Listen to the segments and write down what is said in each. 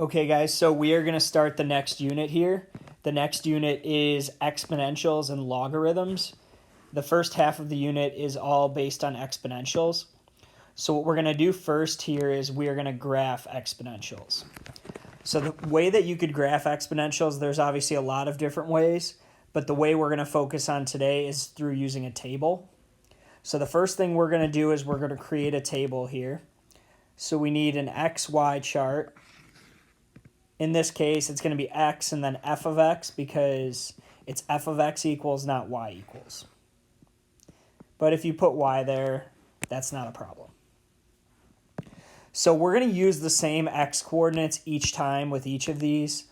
Okay, guys, so we are going to start the next unit here. The next unit is exponentials and logarithms. The first half of the unit is all based on exponentials. So what we're going to do first here is we are going to graph exponentials. So the way that you could graph exponentials, there's obviously a lot of different ways, but the way we're going to focus on today is through using a table. So the first thing we're going to do is we're going to create a table here. So we need an XY chart. In this case, it's going to be x and then f of x because it's f of x equals, not y equals. But if you put y there, that's not a problem. So we're going to use the same x coordinates each time with each of these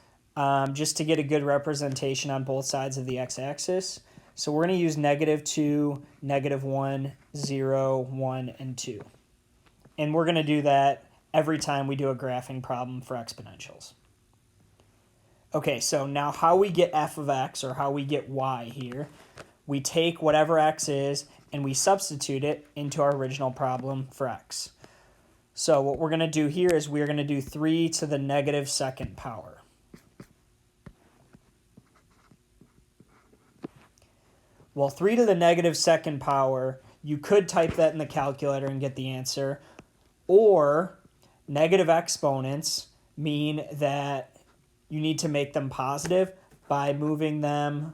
just to get a good representation on both sides of the x-axis. So we're going to use -2, -1, 0, 1, and 2. And we're going to do that every time we do a graphing problem for exponentials. Okay, so now how we get f of x, or how we get y here, we take whatever x is and we substitute it into our original problem for x. So what we're going to do here is we're going to do 3 to the -2nd power. Well, 3 to the -2nd power, you could type that in the calculator and get the answer, or negative exponents mean that you need to make them positive by moving them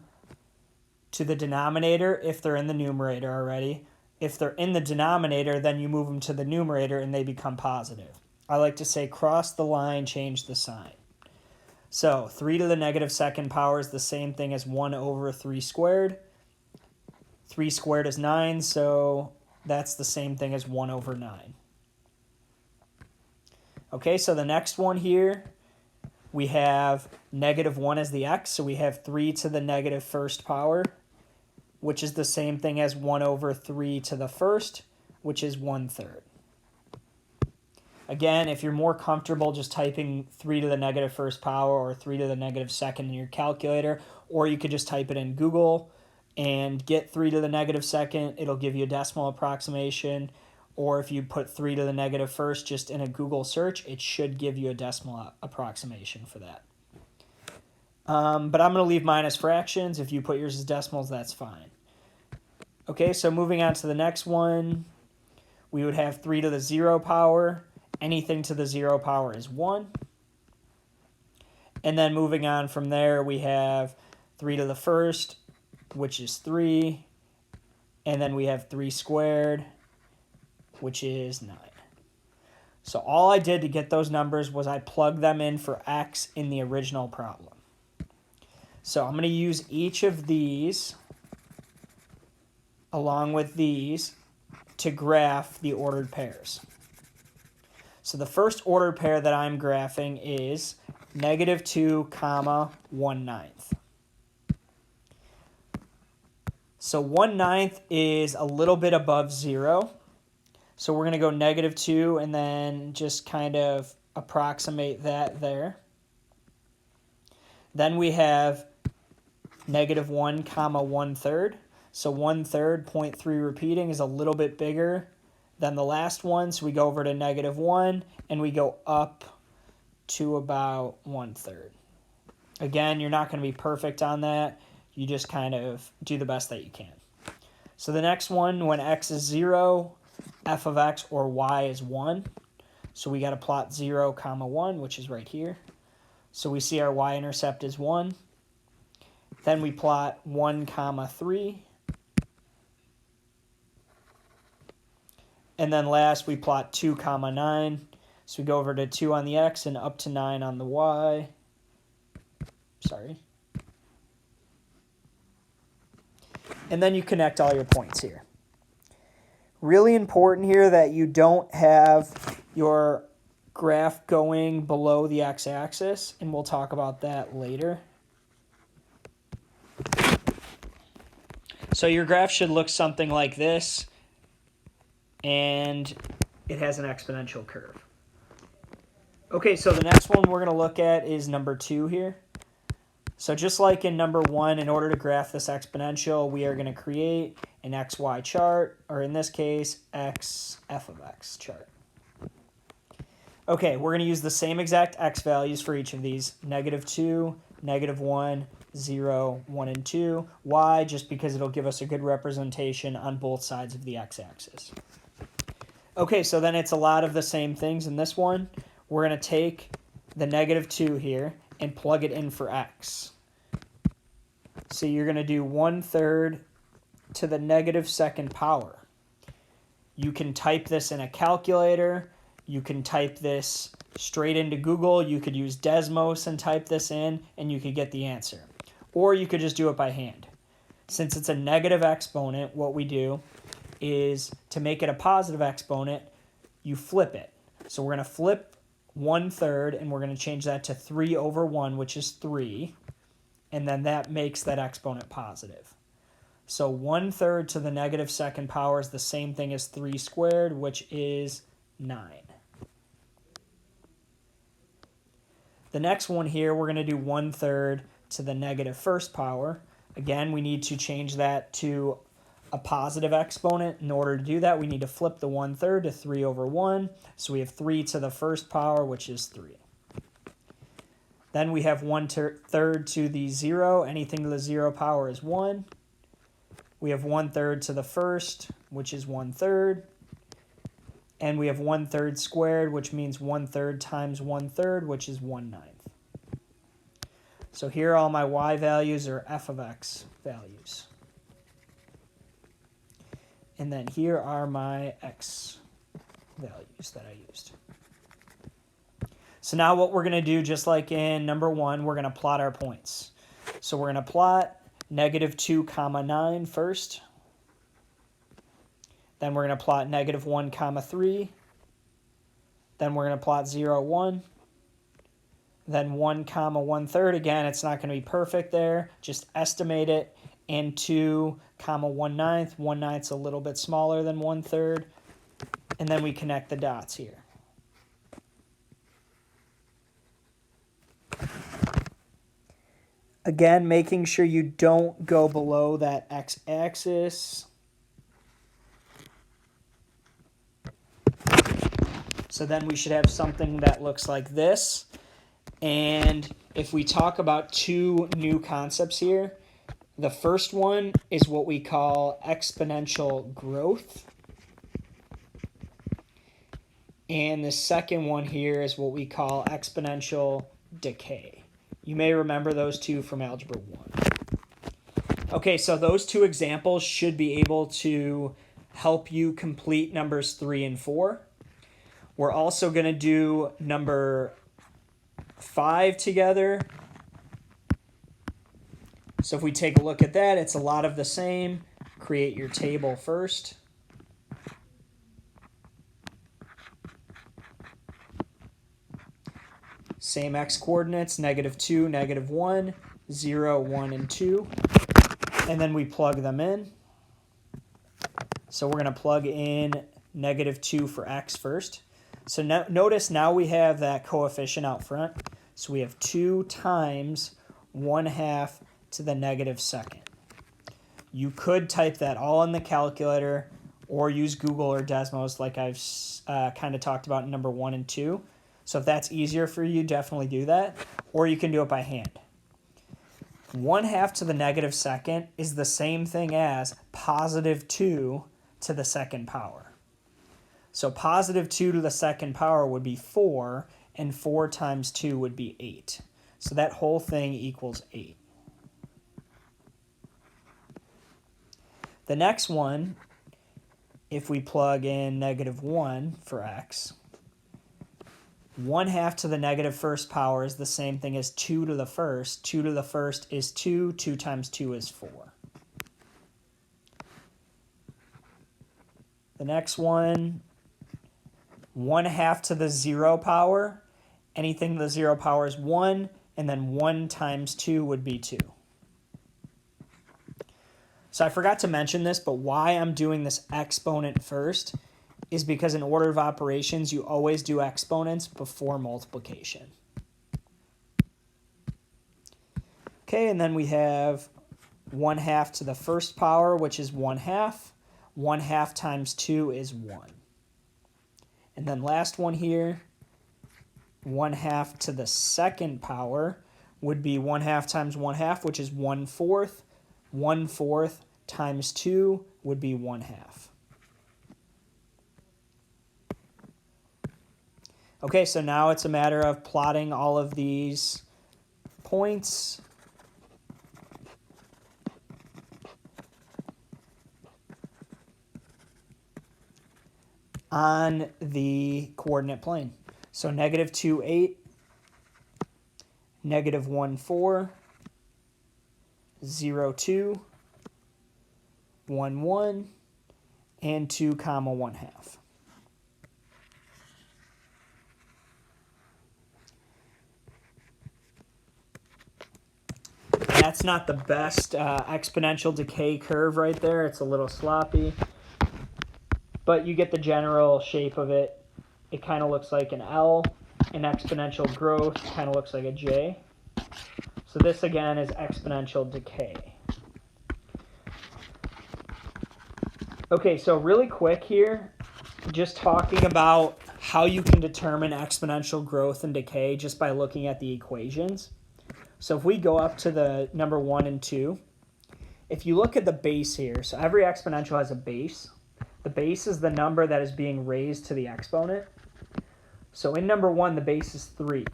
to the denominator if they're in the numerator already. If they're in the denominator, then you move them to the numerator and they become positive. I like to say cross the line, change the sign. So 3 to the -2nd power is the same thing as 1 over 3 squared. 3 squared is 9, so that's the same thing as 1 over 9. Okay, so the next one here, we have -1 as the x, so we have 3 to the -1st power, which is the same thing as 1 over 3 to the 1st, which is 1/3. Again, if you're more comfortable just typing 3 to the -1st power or 3 to the -2nd in your calculator, or you could just type it in Google and get 3 to the -2nd, it'll give you a decimal approximation. Or if you put 3 to the -1st just in a Google search, it should give you a decimal approximation for that. But I'm going to leave mine as fractions. If you put yours as decimals, that's fine. Okay, so moving on to the next one, we would have 3 to the 0 power. Anything to the 0 power is 1. And then moving on from there, we have 3 to the 1st, which is 3. And then we have 3 squared, which is 9. So all I did to get those numbers was I plugged them in for x in the original problem. So I'm going to use each of these along with these to graph the ordered pairs. So the first ordered pair that I'm graphing is -2, 1/9. So 1/9 is a little bit above 0. So we're going to go -2 and then just kind of approximate that there. Then we have -1, 1/3. So 1/3, 0.3 repeating, is a little bit bigger than the last one. So we go over to -1 and we go up to about 1/3. Again, you're not going to be perfect on that. You just kind of do the best that you can. So the next one, when x is 0, f of x or y is 1. So we got to plot 0, 1, which is right here. So we see our y-intercept is 1. Then we plot 1, 3. And then last we plot 2, 9. So we go over to 2 on the x and up to 9 on the y. Sorry. And then you connect all your points here. Really important here that you don't have your graph going below the x-axis, and we'll talk about that later. So your graph should look something like this, and it has an exponential curve. Okay, so the next one we're going to look at is number 2 here. So just like in number 1, in order to graph this exponential, we are going to create an XY chart, or in this case, f of x chart. Okay, we're going to use the same exact x values for each of these. -2, -1, 0, 1, and 2. Why? Just because it'll give us a good representation on both sides of the x-axis. Okay, so then it's a lot of the same things in this one. We're going to take the -2 here and plug it in for x. So you're going to do 1/3 to the -2nd power. You can type this in a calculator. You can type this straight into Google. You could use Desmos and type this in, and you could get the answer. Or you could just do it by hand. Since it's a negative exponent, what we do is to make it a positive exponent, you flip it. So we're going to flip 1/3, and we're going to change that to 3/1, which is 3. And then that makes that exponent positive. So 1/3 to the -2nd power is the same thing as 3 squared, which is 9. The next one here, we're going to do 1/3 to the -1st power. Again, we need to change that to a positive exponent. In order to do that, we need to flip the 1/3 to 3/1. So we have 3 to the 1st power, which is 3. Then we have 1/3 to the 0. Anything to the 0 power is 1. We have 1/3 to the 1st, which is 1/3. And we have 1/3 squared, which means 1/3 times 1/3, which is 1/9. So here all my y values are f of x values. And then here are my x values that I used. So now what we're going to do, just like in number 1, we're going to plot our points. So we're going to plot -2, 9 first. Then we're going to plot -1, 3. Then we're going to plot 0, 1. Then 1, 1/3. Again, it's not going to be perfect there. Just estimate it. And 2, 1/9. 1/9's a little bit smaller than 1/3. And then we connect the dots here. Again, making sure you don't go below that x-axis. So then we should have something that looks like this. And if we talk about 2 new concepts here, the first one is what we call exponential growth. And the second one here is what we call exponential decay. You may remember those two from Algebra 1. Okay, so those 2 examples should be able to help you complete numbers 3 and 4. We're also going to do number 5 together. So if we take a look at that, it's a lot of the same. Create your table first. Same x coordinates, -2, -1, 0, 1, and 2. And then we plug them in. So we're going to plug in -2 for x first. So notice now we have that coefficient out front. So we have 2 times 1/2 to the -2nd. You could type that all in the calculator or use Google or Desmos like I've kind of talked about in number 1 and 2. So if that's easier for you, definitely do that. Or you can do it by hand. 1/2 to the -2nd is the same thing as +2 to the 2nd power. So +2 to the 2nd power would be 4, and 4 times 2 would be 8. So that whole thing equals 8. The next one, if we plug in -1 for x, 1/2 to the -1st power is the same thing as 2 to the 1st. 2 to the 1st is 2. 2 times 2 is 4. The next one, 1/2 to the 0 power. Anything to the 0 power is 1, and then 1 times 2 would be 2. So I forgot to mention this, but why I'm doing this exponent first is because in order of operations, you always do exponents before multiplication. Okay, and then we have 1/2 to the 1st power, which is 1/2. 1/2 times 2 is 1. And then last one here, 1/2 to the second power would be 1/2 times 1/2, which is 1/4. 1/4 times 2 would be 1/2. Okay, so now it's a matter of plotting all of these points. On the coordinate plane. So -2, 8, -1, 4, 0, 2, 1, 1, and 2, 1/2. That's not the best exponential decay curve right there. It's a little sloppy. But you get the general shape of it. It kind of looks like an L. An exponential growth kind of looks like a J. So this, again, is exponential decay. Okay, so really quick here, just talking about how you can determine exponential growth and decay just by looking at the equations. So if we go up to the number 1 and 2, if you look at the base here, so every exponential has a base. The base is the number that is being raised to the exponent. So in number 1, the base is 3.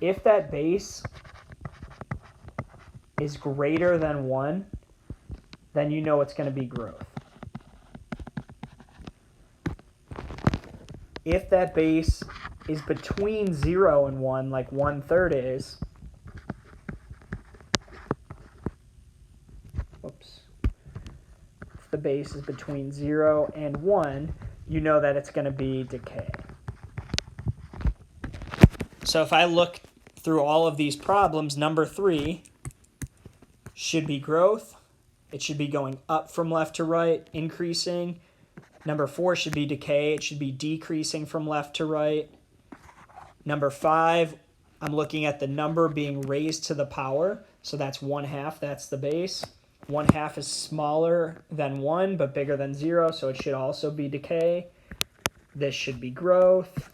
If that base is greater than 1, then you know it's going to be growth. If that base is between 0 and 1, like 1/3 is, if the base is between 0 and 1, you know that it's going to be decay. So if I look through all of these problems, number 3 should be growth. It should be going up from left to right, increasing. Number 4 should be decay. It should be decreasing from left to right. Number 5, I'm looking at the number being raised to the power. So that's 1/2. That's the base. 1/2 is smaller than 1, but bigger than 0, so it should also be decay. This should be growth,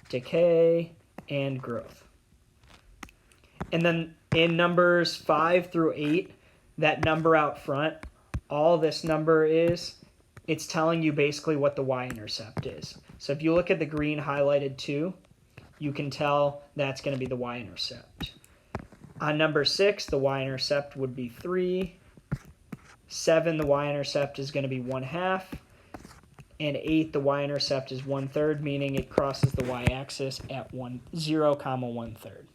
decay, and growth. And then in numbers 5 through 8, that number out front, all this number is, it's telling you basically what the y-intercept is. So if you look at the green highlighted 2, you can tell that's going to be the y-intercept. On number 6, the y-intercept would be 3. 7, the y-intercept is going to be 1/2. And 8, the y-intercept is 1/3, meaning it crosses the y-axis at 0, 1/3.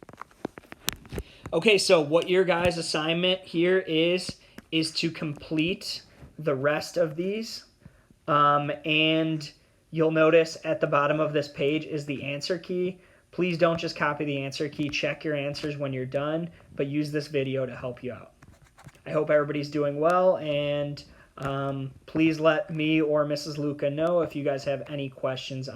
Okay, so what your guys' assignment here is to complete the rest of these. And you'll notice at the bottom of this page is the answer key. Please don't just copy the answer key. Check your answers when you're done, but use this video to help you out. I hope everybody's doing well, and please let me or Mrs. Luca know if you guys have any questions.